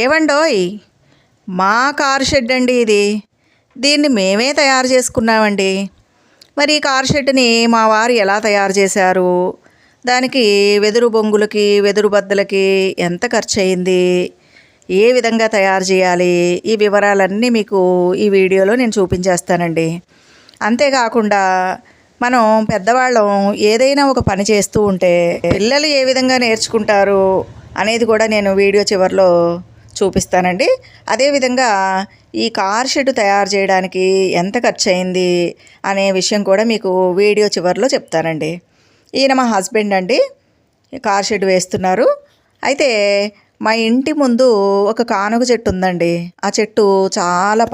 ఏవండోయ్, మా car shed అండి ఇది. దీన్ని మేమే తయారు చేసుకున్నామండి. మరి ఈ కారు షెడ్ని మా వారు ఎలా తయారు చేశారు, దానికి వెదురు బొంగులకి వెదురు బద్దలకి ఎంత ఖర్చు అయింది, ఏ విధంగా తయారు చేయాలి, ఈ వివరాలన్నీ మీకు ఈ వీడియోలో నేను చూపించేస్తానండి. అంతేకాకుండా మనం పెద్దవాళ్ళం ఏదైనా ఒక పని చేస్తూ ఉంటే పిల్లలు ఏ విధంగా నేర్చుకుంటారు అనేది కూడా నేను వీడియో చివరిలో చూపిస్తానండి. అదేవిధంగా ఈ కార్ షెడ్ తయారు చేయడానికి ఎంత ఖర్చు అయింది అనే విషయం కూడా మీకు వీడియో చివరిలో చెప్తానండి. ఈయన మా హస్బెండ్ అండి, కార్ షెడ్ వేస్తున్నారు. అయితే మా ఇంటి ముందు ఒక కానుగ చెట్టు ఉందండి. ఆ చెట్టు చాలా